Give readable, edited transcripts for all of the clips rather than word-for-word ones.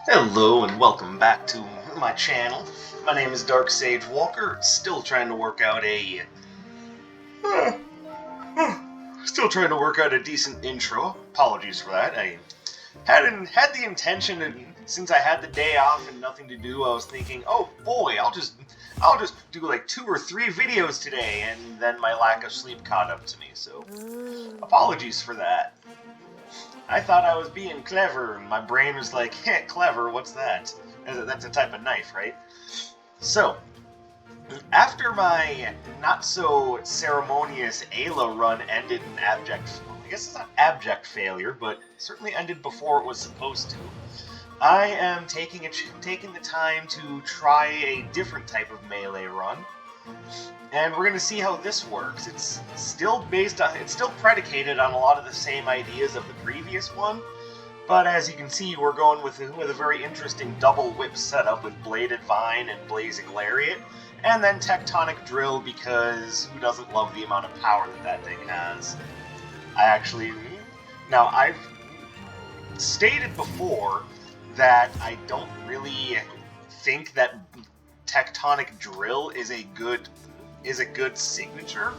Hello and welcome back to my channel. My name is Dark Sage Walker. Still trying to work out a decent intro. Apologies for that. I had the intention, and since I had the day off and nothing to do, I was thinking, oh boy, I'll just do like 2 or 3 videos today, and then my lack of sleep caught up to me. So apologies for that. I thought I was being clever, and my brain was like, heh, clever, what's that? That's a type of knife, right? So, after my not-so-ceremonious Ayla run ended in abject... I guess it's not abject failure, but certainly ended before it was supposed to, I am taking the time to try a different type of melee run, and we're going to see how this works. It's still predicated on a lot of the same ideas of the previous one, but as you can see, we're going with a very interesting double whip setup with Bladed Vine and Blazing Lariat, and then Tectonic Drill because who doesn't love the amount of power that thing has? Now I've stated before that I don't really think that Tectonic Drill is a good signature,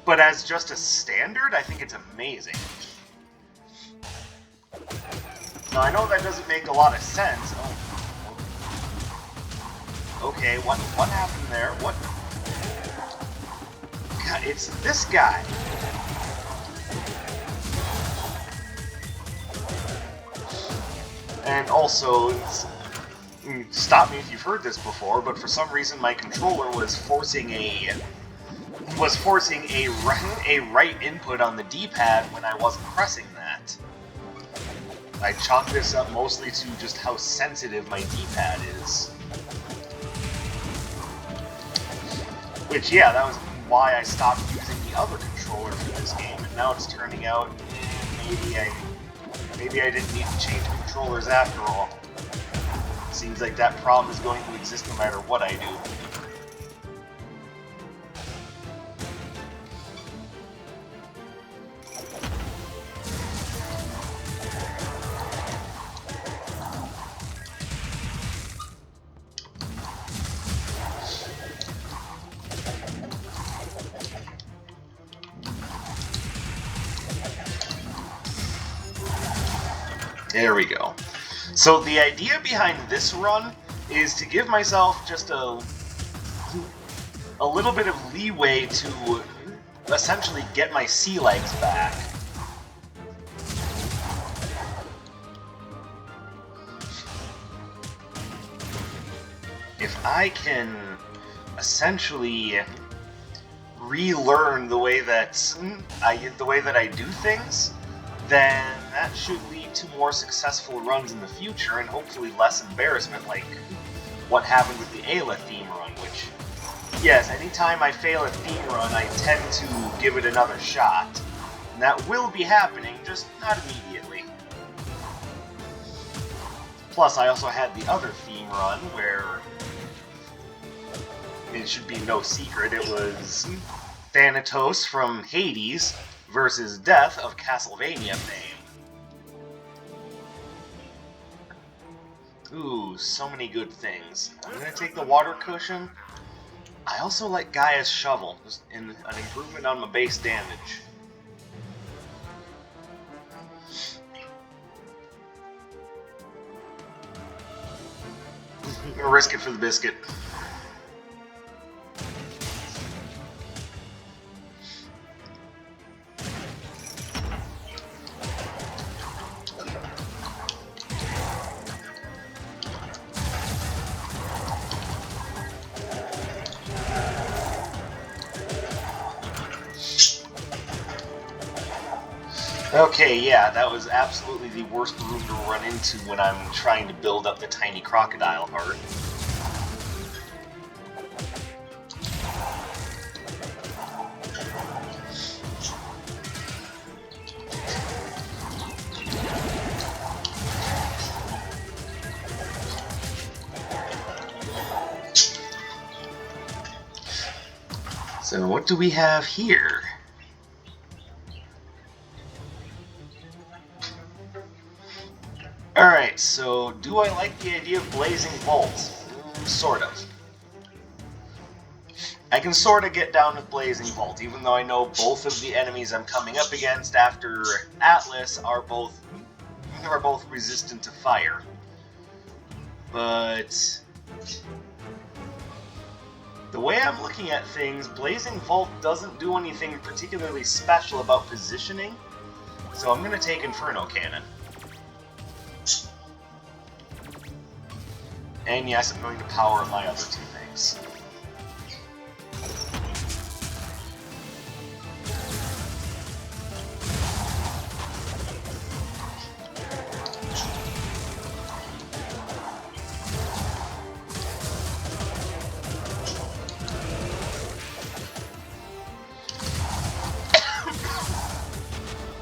but as just a standard, I think it's amazing. Now, I know that doesn't make a lot of sense. Oh. Okay, what happened there? What? God, it's this guy. And also, stop me if you've heard this before, but for some reason my controller was forcing a right input on the D-pad when I wasn't pressing that. I chalk this up mostly to just how sensitive my D-pad is. Which, yeah, that was why I stopped using the other controller for this game, and now it's turning out maybe I didn't need to change controllers after all. Seems like that problem is going to exist no matter what I do. There we go. So the idea behind this run is to give myself just a little bit of leeway to essentially get my sea legs back. If I can essentially relearn the way that I do things, then that should lead to more successful runs in the future and hopefully less embarrassment like what happened with the Ayla theme run, which, yes, anytime I fail a theme run, I tend to give it another shot. And that will be happening, just not immediately. Plus, I also had the other theme run where, it should be no secret, it was Thanatos from Hades versus Death of Castlevania fame. Ooh, so many good things. I'm gonna take the water cushion. I also like Gaia's shovel, just an improvement on my base damage. I'm gonna risk it for the biscuit. Okay, yeah, that was absolutely the worst room to run into when I'm trying to build up the tiny crocodile heart. So what do we have here? Alright, so do I like the idea of blazing bolts? Sort of. I can sort of get down with blazing bolt, even though I know both of the enemies I'm coming up against after Atlas are both resistant to fire. But the way I'm looking at things, blazing bolt doesn't do anything particularly special about positioning, so I'm going to take Inferno Cannon. And yes, I'm going to power up my other two things.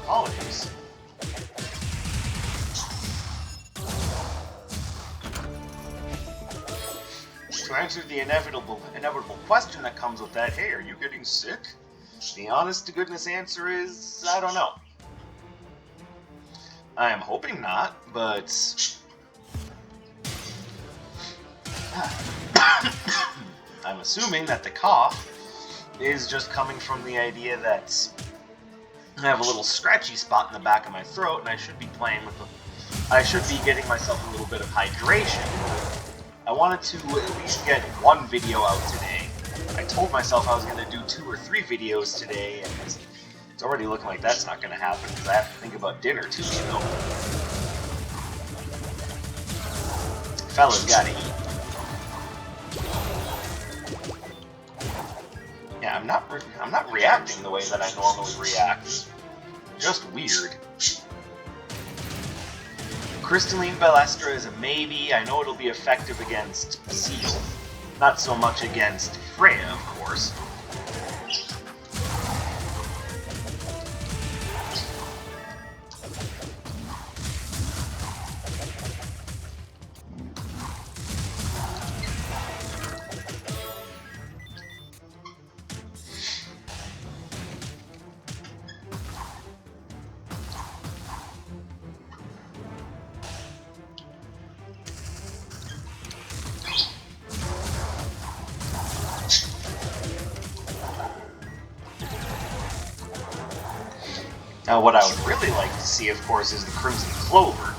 Apologies. To answer the inevitable question that comes with that, hey, are you getting sick? The honest-to-goodness answer is, I don't know. I am hoping not, but I'm assuming that the cough is just coming from the idea that I have a little scratchy spot in the back of my throat, and I should be I should be getting myself a little bit of hydration. I wanted to at least get one video out today. I told myself I was going to do 2 or 3 videos today, and it's already looking like that's not going to happen, because I have to think about dinner too, you know. Fella's gotta eat. Yeah, I'm not reacting the way that I normally react. Just weird. Crystalline Balestra is a maybe. I know it'll be effective against Seal. Not so much against Freya, of course. Now, what I would really like to see, of course, is the Crimson Clover.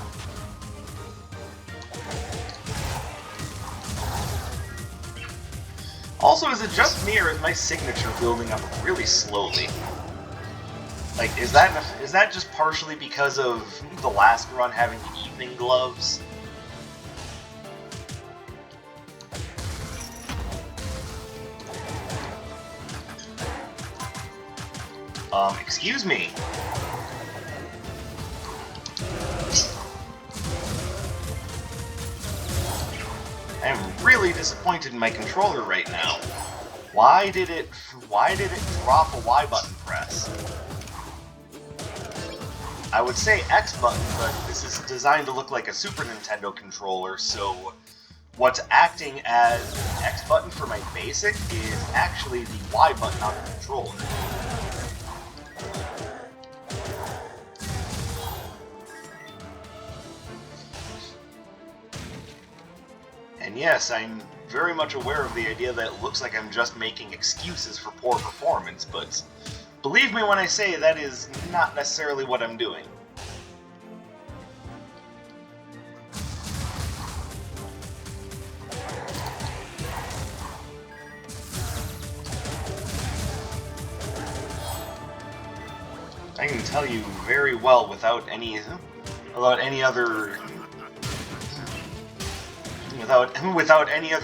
Also, is it just me, or is my signature building up really slowly? Like, is that just partially because of the last run having the evening gloves? Excuse me. I am really disappointed in my controller right now. Why did it drop a Y button press? I would say X button, but this is designed to look like a Super Nintendo controller, so what's acting as the X button for my basic is actually the Y button on the controller. And yes, I'm very much aware of the idea that it looks like I'm just making excuses for poor performance, but believe me when I say that is not necessarily what I'm doing. I can tell you very well without any other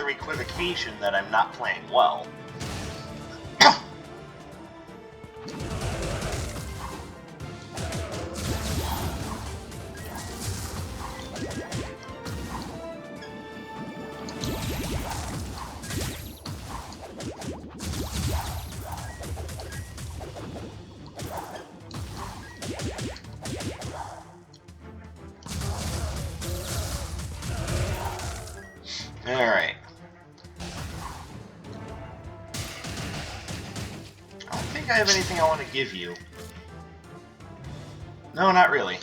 equivocation that I'm not playing well. Alright. I don't think I have anything I want to give you. No, not really.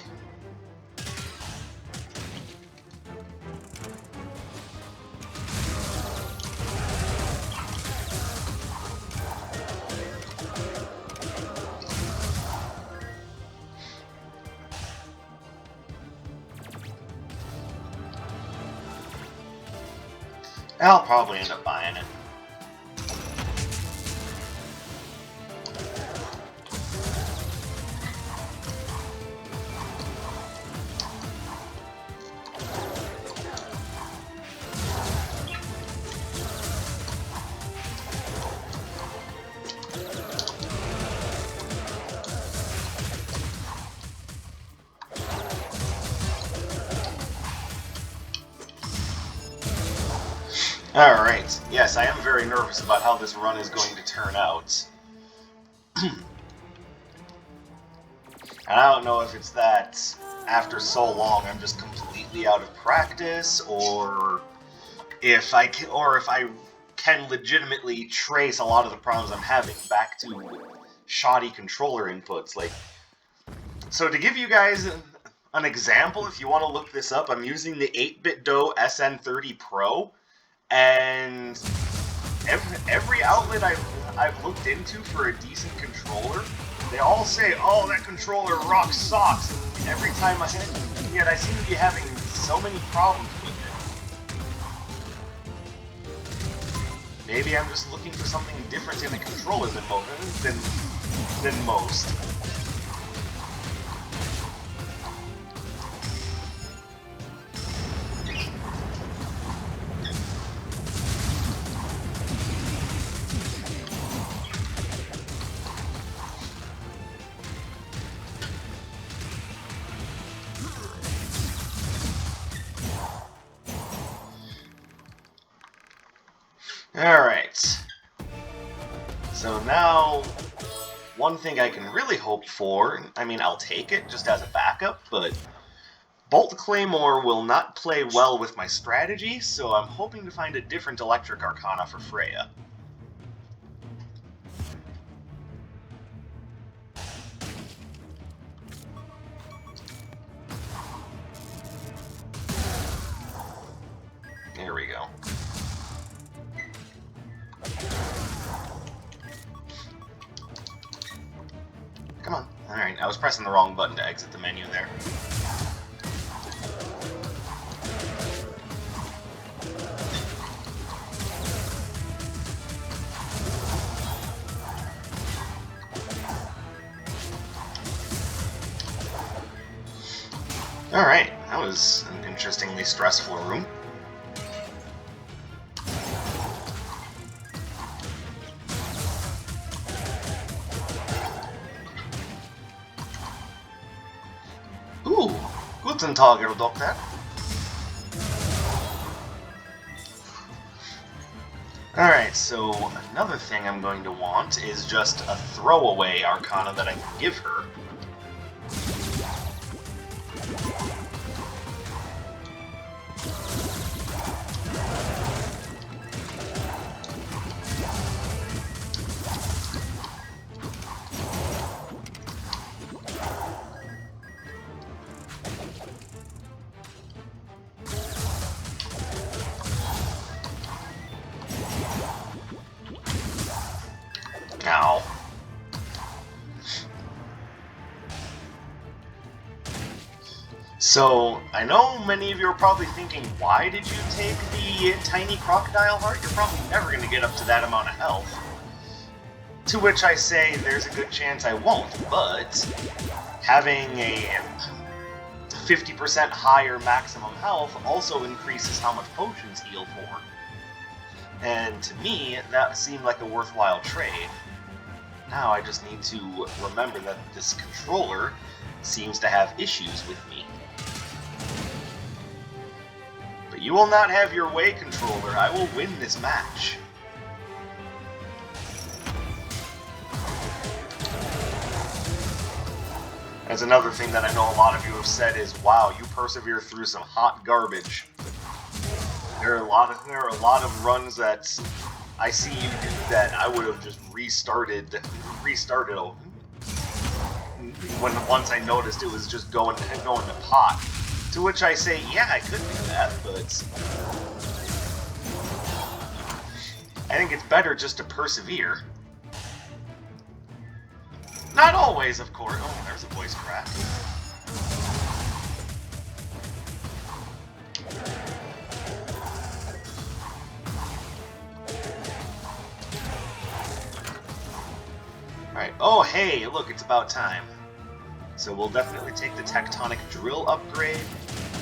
I'll probably end up buying it. Alright, yes, I am very nervous about how this run is going to turn out. And I don't know if it's that after so long I'm just completely out of practice, or if I can legitimately trace a lot of the problems I'm having back to shoddy controller inputs. Like, so to give you guys an example, if you want to look this up, I'm using the 8BitDo SN30 Pro. And every outlet I've looked into for a decent controller, they all say, "Oh, that controller rocks socks." And every time I hit it, yet I seem to be having so many problems with it. Maybe I'm just looking for something different in a controller than most. Alright. So now, one thing I can really hope for, I mean, I'll take it just as a backup, but Bolt Claymore will not play well with my strategy, so I'm hoping to find a different Electric Arcana for Freya. There we go. Come on. Alright, I was pressing the wrong button to exit the menu there. Alright, that was an interestingly stressful room. Ooh, guten Tag, Herr Doktor. Alright, so another thing I'm going to want is just a throwaway Arcana that I can give her. Ow. So, I know many of you are probably thinking, why did you take the tiny crocodile heart? You're probably never going to get up to that amount of health. To which I say, there's a good chance I won't, but having a 50% higher maximum health also increases how much potions heal for. And to me, that seemed like a worthwhile trade. Now I just need to remember that this controller seems to have issues with me. But you will not have your way, controller. I will win this match. That's another thing that I know a lot of you have said is, wow, you persevere through some hot garbage. There are a lot of runs that I see you do that I would have just restarted once I noticed it was just going to pot. To which I say, yeah, I could do that, but I think it's better just to persevere. Not always, of course. Oh, there's a voice crack. Oh, hey, look, it's about time. So we'll definitely take the Tectonic Drill upgrade,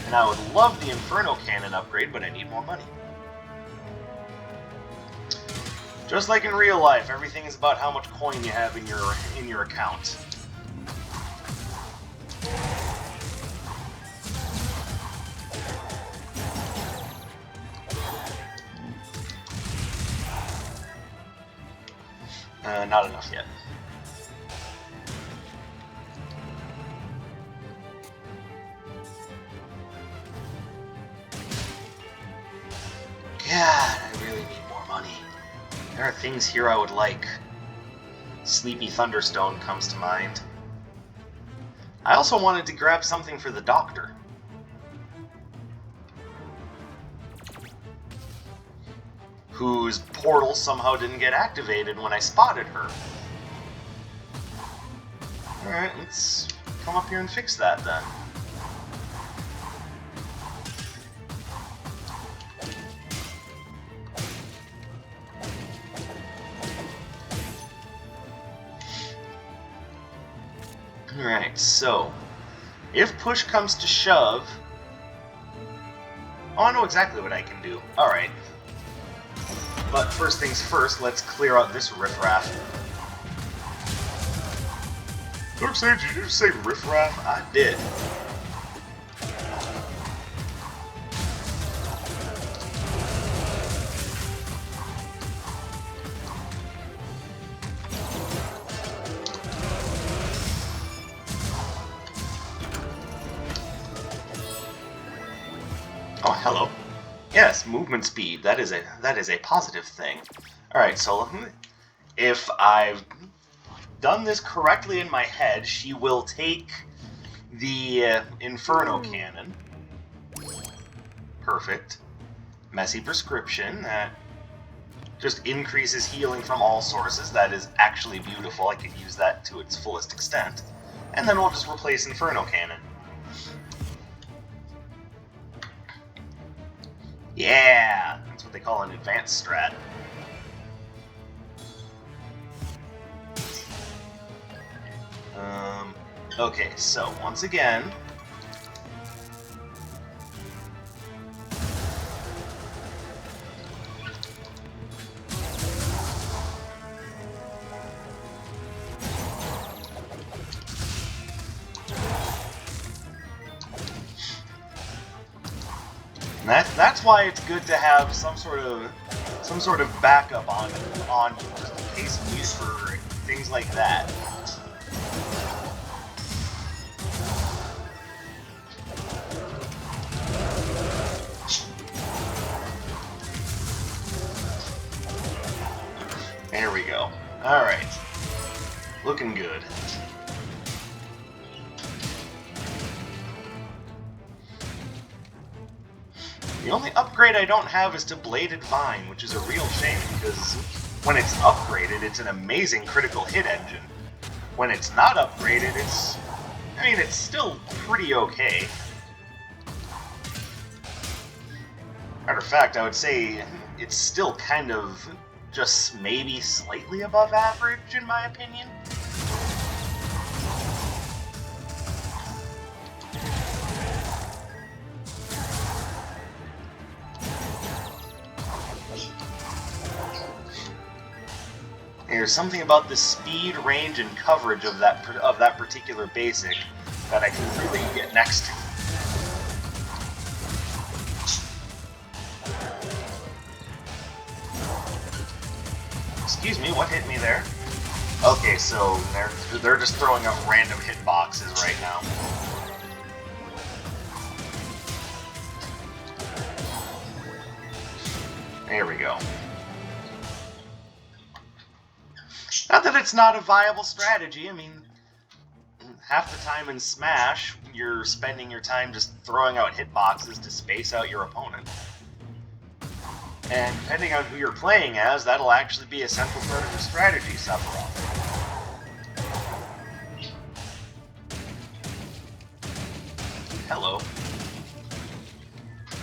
and I would love the Inferno Cannon upgrade, but I need more money. Just like in real life, everything is about how much coin you have in your account. Not enough yet. God, I really need more money. There are things here I would like. Sleepy Thunderstone comes to mind. I also wanted to grab something for the doctor. Whose portal somehow didn't get activated when I spotted her. Alright, let's come up here and fix that then. Alright, so if push comes to shove... Oh, I know exactly what I can do. Alright. But first things first, let's clear out this riffraff. Darkseid, did you just say riffraff? I did. Oh, hello. Yes, movement speed. That is a positive thing. Alright, so if I've done this correctly in my head, she will take the Inferno Cannon. Perfect. Messy Prescription. That just increases healing from all sources. That is actually beautiful. I could use that to its fullest extent. And then we'll just replace Inferno Cannon. Yeah! That's what they call an advanced strat. Okay, so once again... That's why it's good to have some sort of backup on you, just in case of use for things like that. There we go. All right, looking good. The only upgrade I don't have is to Bladed Vine, which is a real shame, because when it's upgraded, it's an amazing critical hit engine. When it's not upgraded, it's still pretty okay. Matter of fact, I would say it's still kind of just maybe slightly above average, in my opinion. There's something about the speed, range, and coverage of that particular basic that I can really get next to. Excuse me, what hit me there? Okay, so they're just throwing up random hitboxes right now. There we go. Not that it's not a viable strategy. I mean, half the time in Smash, you're spending your time just throwing out hitboxes to space out your opponent. And depending on who you're playing as, that'll actually be a central part of your strategy, Sephiroth. Hello.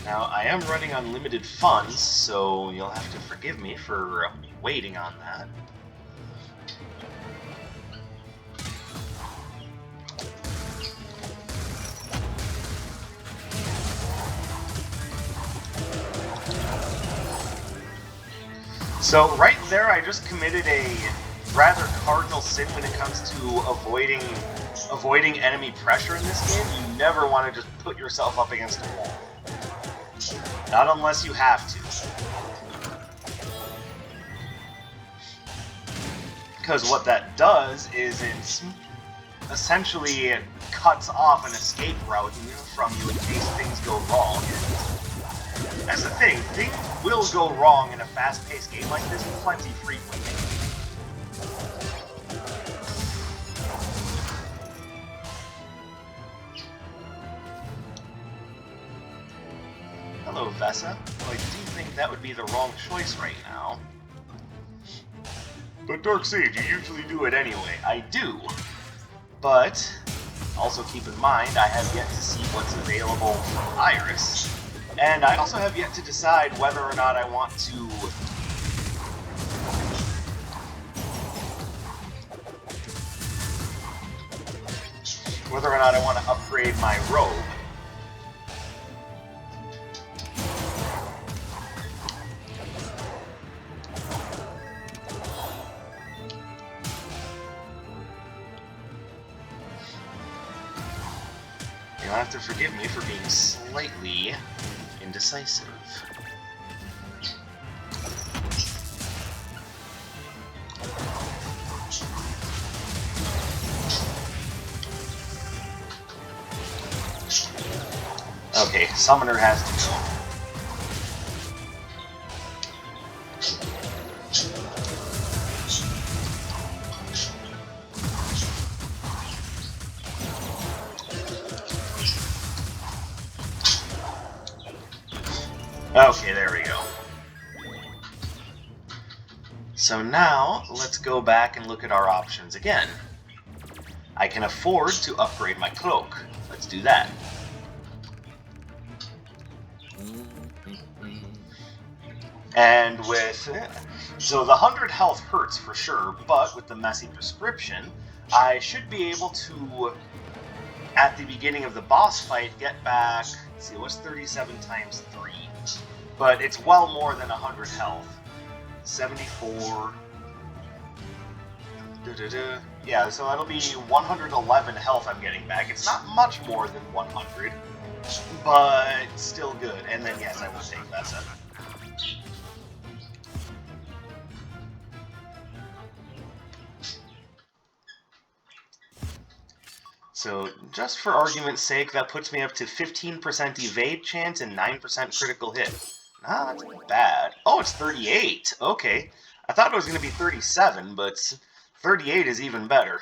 Now, I am running on limited funds, so you'll have to forgive me for waiting on that. So right there, I just committed a rather cardinal sin when it comes to avoiding enemy pressure in this game. You never want to just put yourself up against a wall. Not unless you have to. Because what that does is it essentially cuts off an escape route from you in case things go wrong. And that's the thing, things will go wrong in a fast-paced game like this plenty frequently. Hello, Vessa. Well, I do think that would be the wrong choice right now. But Dark Sage, you usually do it anyway. I do. But also keep in mind, I have yet to see what's available from Iris. And I also have yet to decide whether or not I want to upgrade my robe. You'll have to forgive me for being slightly indecisive. Okay, Summoner has to go. Okay, there we go. So now, let's go back and look at our options again. I can afford to upgrade my cloak. Let's do that. And with... So the 100 health hurts for sure, but with the messy prescription, I should be able to, at the beginning of the boss fight, get back... Let's see, what's 37 times 3? But it's well more than 100 health. 74... Yeah, so that'll be 111 health I'm getting back. It's not much more than 100, but still good. And then, yes, I will take Vessa. So, just for argument's sake, that puts me up to 15% evade chance and 9% critical hit. Nah, that's not bad. Oh, it's 38! Okay. I thought it was going to be 37, but 38 is even better.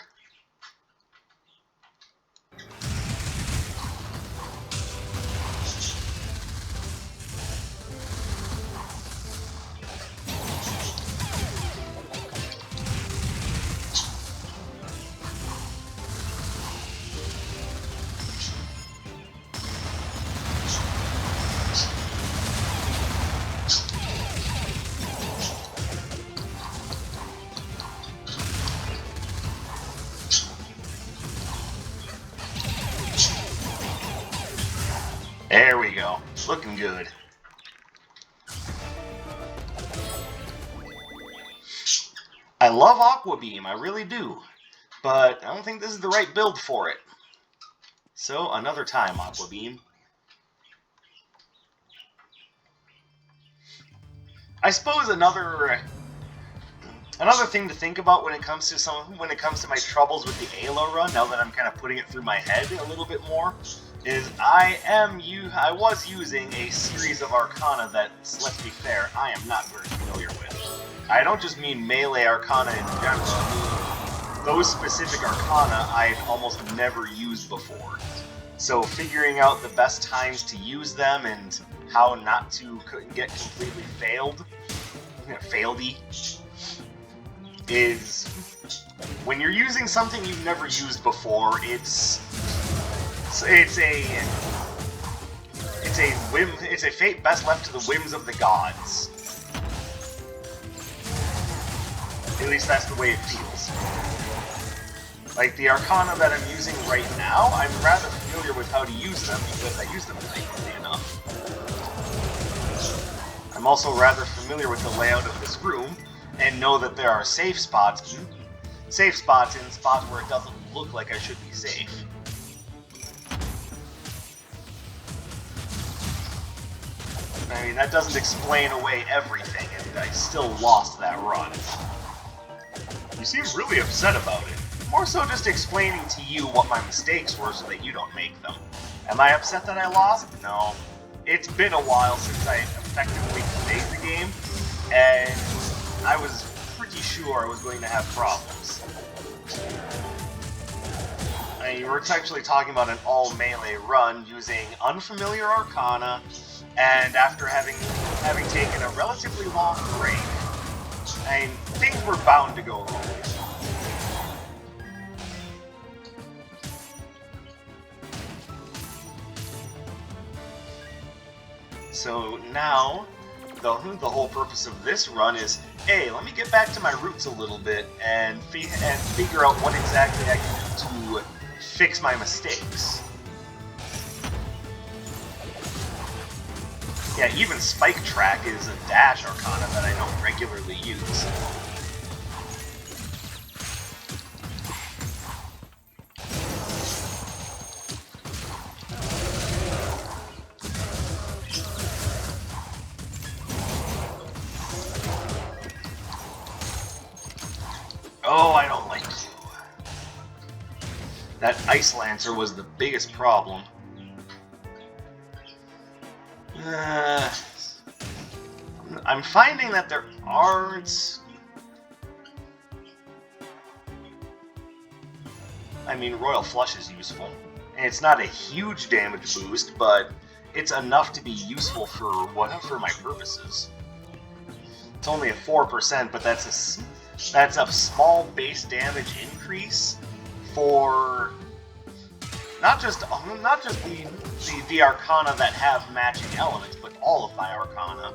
There we go. Looking good. I love Aqua Beam, I really do. But I don't think this is the right build for it. So, another time, Aqua Beam. I suppose another thing to think about when it comes to my troubles with the Ayla run, now that I'm kind of putting it through my head a little bit more, is I was using a series of Arcana that, let's be fair, I am not very familiar with. I don't just mean melee Arcana in general, I mean those specific Arcana I've almost never used before. So figuring out the best times to use them and how not to get completely failedy, is when you're using something you've never used before, it's a fate best left to the whims of the gods. At least that's the way it feels. Like the Arcana that I'm using right now, I'm rather familiar with how to use them because I use them frequently enough. I'm I'm also rather familiar with the layout of this room, and know that there are safe spots in spots where it doesn't look like I should be safe. I mean, that doesn't explain away everything, and I still lost that run. You seem really upset about it. More so just explaining to you what my mistakes were so that you don't make them. Am I upset that I lost? No. It's been a while since I effectively played the game, and I was pretty sure I was going to have problems. You were actually talking about an all-melee run using unfamiliar arcana, and after having taken a relatively long break, I mean, things were bound to go wrong. So now, the whole purpose of this run is, hey, let me get back to my roots a little bit and figure out what exactly I can do to fix my mistakes. Yeah, even Spike Track is a dash arcana that I don't regularly use. Oh, I don't like you. That Ice Lancer was the biggest problem. I'm finding that there aren't... I mean, Royal Flush is useful. And it's not a huge damage boost, but it's enough to be useful for my purposes. It's only a 4%, but that's a small base damage increase for not just the Arcana that have matching elements, but all of my Arcana.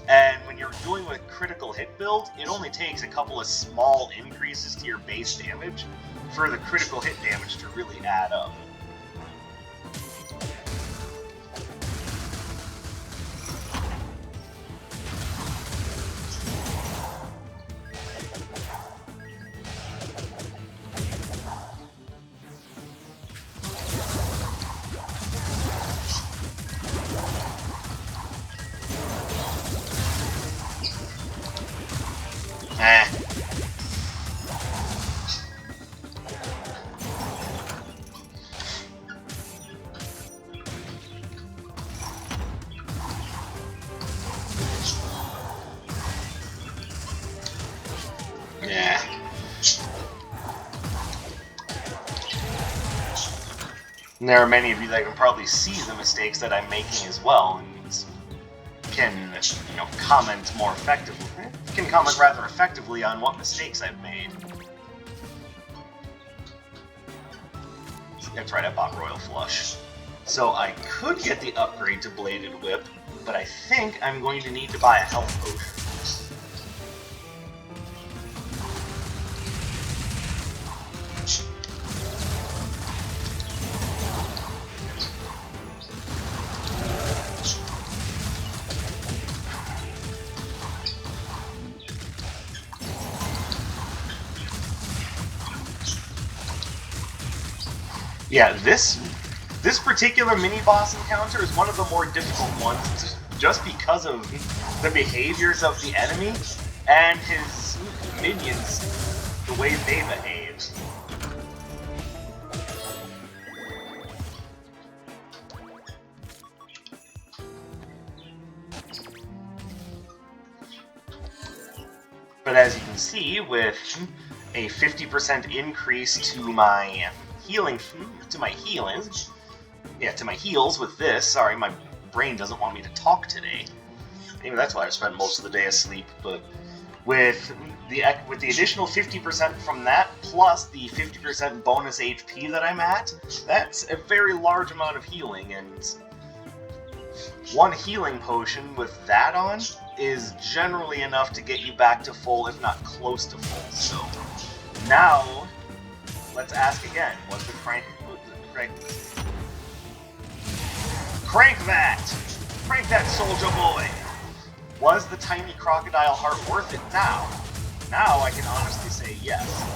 And when you're doing a critical hit build, it only takes a couple of small increases to your base damage for the critical hit damage to really add up. Yeah. And there are many of you that can probably see the mistakes that I'm making as well, and can, comment more effectively. Can comment rather effectively on what mistakes I've made. That's right, I bought Royal Flush. So I could get the upgrade to Bladed Whip, but I think I'm going to need to buy a health potion. Yeah, this particular mini-boss encounter is one of the more difficult ones, just because of the behaviors of the enemy and his minions, the way they behave. But as you can see, with a 50% increase to my heals with this. Sorry, my brain doesn't want me to talk today. Maybe that's why I spent most of the day asleep. But with the additional 50% from that, plus the 50% bonus HP that I'm at, that's a very large amount of healing. And one healing potion with that on is generally enough to get you back to full, if not close to full. So now, let's ask again. Was the crank that! Crank that, soldier boy! Was the tiny crocodile heart worth it now? Now I can honestly say yes.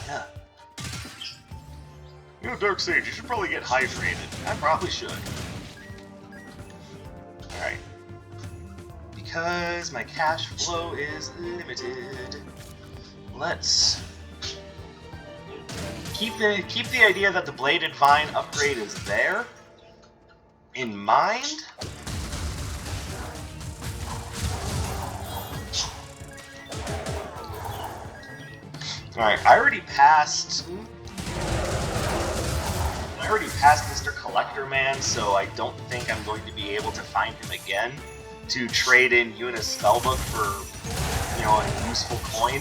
Yeah. You know, Dark Sage, you should probably get hydrated. I probably should. Alright. Because my cash flow is limited, let's keep the idea that the Bladed Vine upgrade is there in mind. Alright, I already passed Mr. Collector Man, so I don't think I'm going to be able to find him again to trade in Yuna's spellbook for, you know, a useful coin.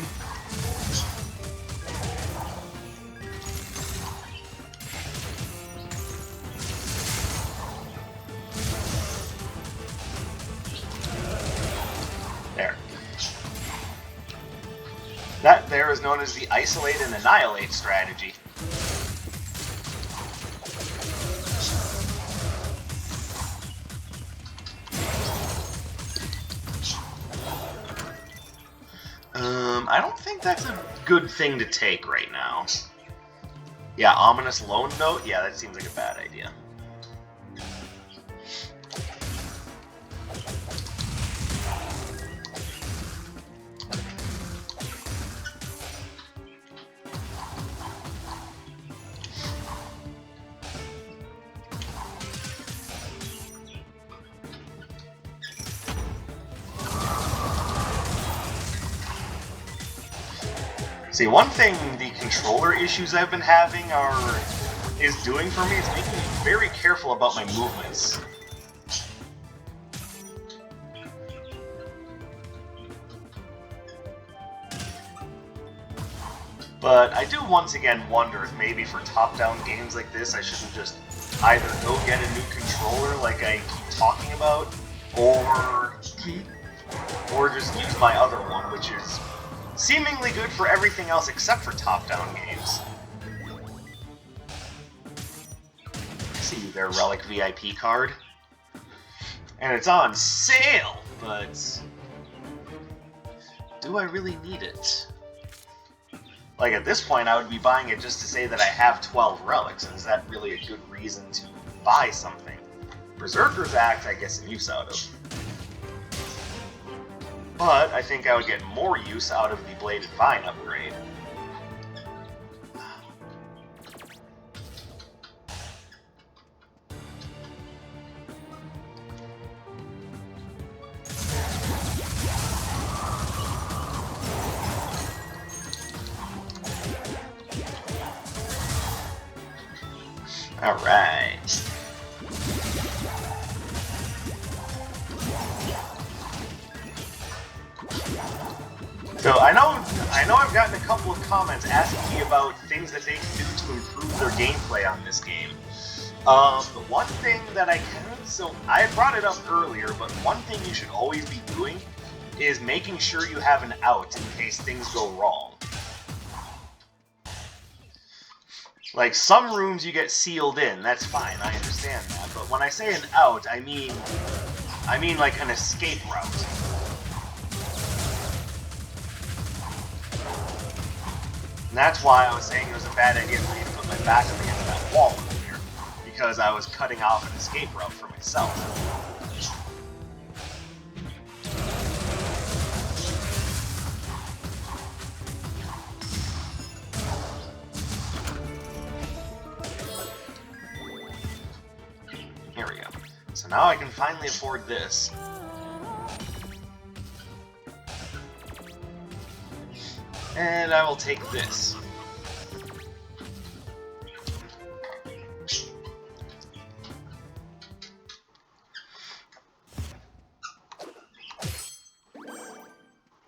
There. That there is known as the Isolate and Annihilate strategy. I don't think that's a good thing to take right now. Yeah, Ominous Loan Note? Yeah, that seems like a bad idea. See, one thing the controller issues I've been having is doing for me is making me very careful about my movements. But I do once again wonder if maybe for top-down games like this I shouldn't just either go get a new controller like I keep talking about, or just use my other one, which is seemingly good for everything else except for top-down games. I see you there, Relic VIP card. And it's on sale, but do I really need it? Like, at this point, I would be buying it just to say that I have 12 relics, and is that really a good reason to buy something? Berserker's Act, I get some use out of. But I think I would get more use out of the Bladed Vine upgrade. Alright. So I know I've gotten a couple of comments asking me about things that they can do to improve their gameplay on this game. The one thing that so I had brought it up earlier, but one thing you should always be doing is making sure you have an out in case things go wrong. Like, some rooms you get sealed in, that's fine, I understand that, but when I say an out, I mean like an escape route. And that's why I was saying it was a bad idea for me to put my back up against that wall earlier, because I was cutting off an escape route for myself. Here we go. So now I can finally afford this. And I will take this.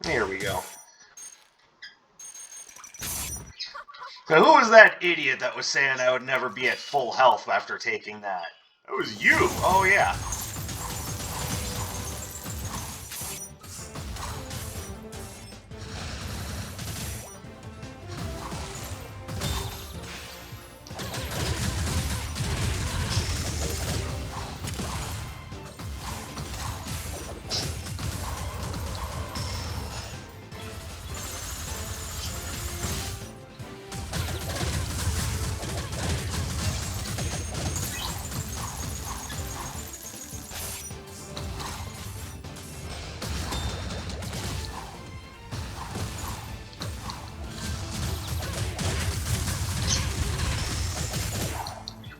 There we go. So who was that idiot that was saying I would never be at full health after taking that? That was you! Oh yeah.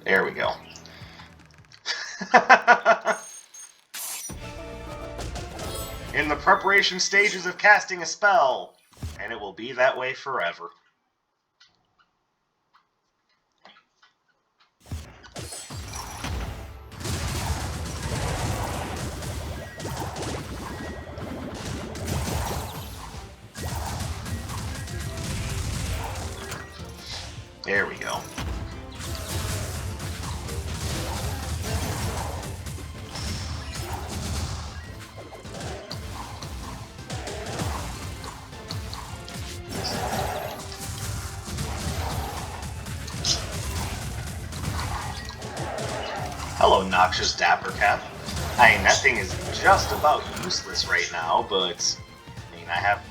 There we go. In the preparation stages of casting a spell, and it will be that way forever. There we go. Hello, Noxious Dappercap. I mean, that thing is just about useless right now, but I mean, I have.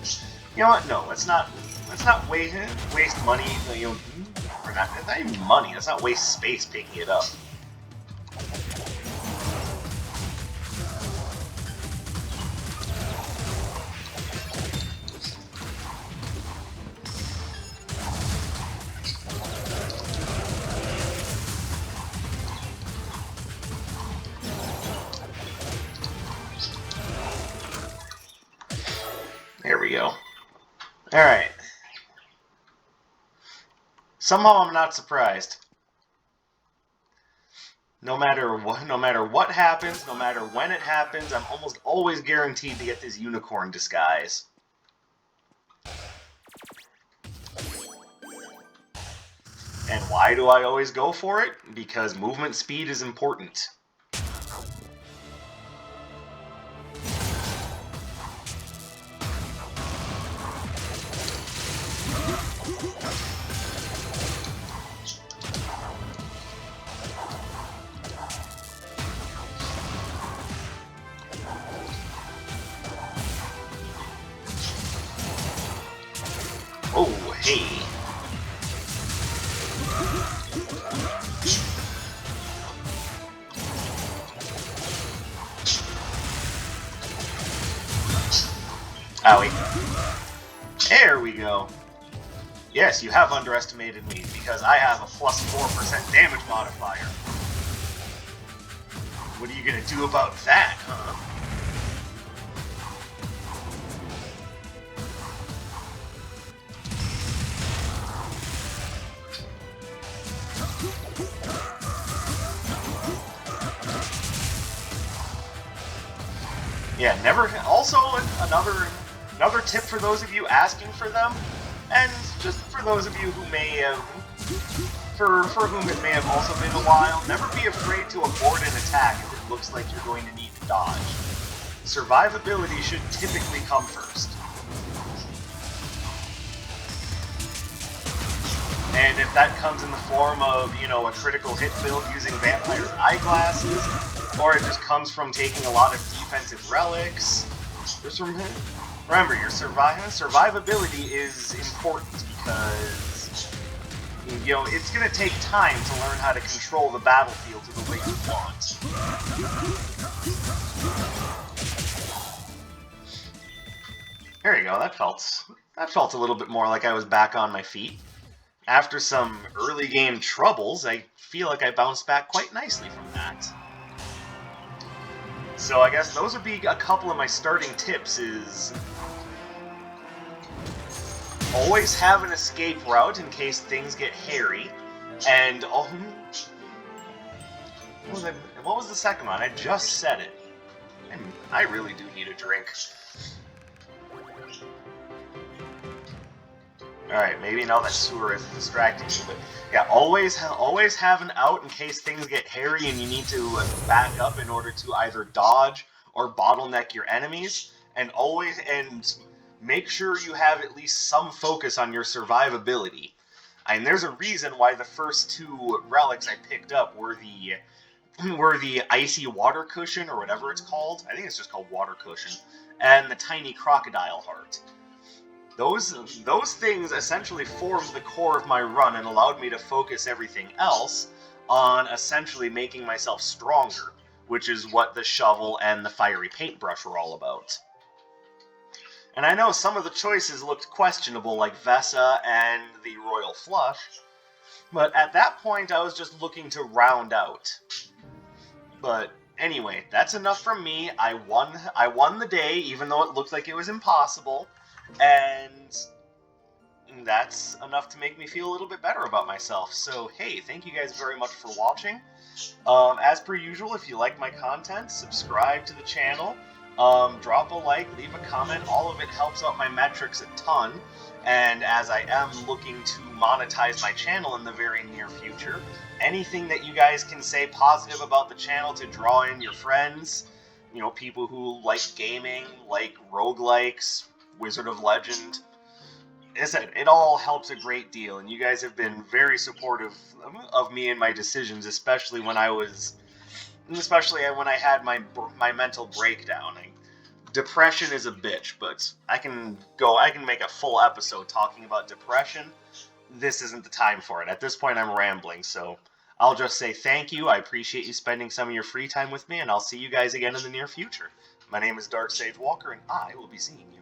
You know what? No, let's not waste money. You know, or not even money. Let's not waste space picking it up. There we go. Alright. Somehow I'm not surprised. No matter what happens, no matter when it happens, I'm almost always guaranteed to get this unicorn disguise. And why do I always go for it? Because movement speed is important. Oh, hey. Owie. There we go. Yes, you have underestimated me, because I have a plus 4% damage modifier. What are you gonna do about that, huh? Yeah, never. Also, another tip for those of you asking for them, and just for those of you who may have, for whom it may have also been a while, never be afraid to abort an attack if it looks like you're going to need to dodge. Survivability should typically come first. And if that comes in the form of, you know, a critical hit build using Vampire's Eyeglasses, or it just comes from taking a lot of defensive relics, just remember, your survivability is important because, you know, it's going to take time to learn how to control the battlefield to the way you want. There you go, that felt a little bit more like I was back on my feet. After some early game troubles, I feel like I bounced back quite nicely from that. So I guess those would be a couple of my starting tips is always have an escape route in case things get hairy, and what was the second one? I just said it. I really do need a drink. Alright, maybe now that sewer is distracting you, but yeah, always have an out in case things get hairy and you need to back up in order to either dodge or bottleneck your enemies, and make sure you have at least some focus on your survivability. And there's a reason why the first two relics I picked up were the icy water cushion, or whatever it's called. I think it's just called water cushion, and the tiny crocodile heart. Those things essentially formed the core of my run and allowed me to focus everything else on essentially making myself stronger, which is what the shovel and the fiery paintbrush were all about. And I know some of the choices looked questionable, like Vesa and the Royal Flush, But at that point, I was just looking to round out. But anyway, that's enough from me. I won. I won the day, even though it looked like it was impossible, and that's enough to make me feel a little bit better about myself. So hey, thank you guys very much for watching. As per usual, if you like my content, subscribe to the channel, drop a like, leave a comment. All of it helps out my metrics a ton. And as I am looking to monetize my channel in the very near future, anything that you guys can say positive about the channel to draw in your friends, you know, people who like gaming, like roguelikes, Wizard of Legend, as I said, it all helps a great deal, and you guys have been very supportive of me and my decisions, especially when I had my mental breakdown. Depression is a bitch, but I can make a full episode talking about depression. This isn't the time for it. At this point, I'm rambling, so I'll just say thank you. I appreciate you spending some of your free time with me, and I'll see you guys again in the near future. My name is Dark Sage Walker, and I will be seeing you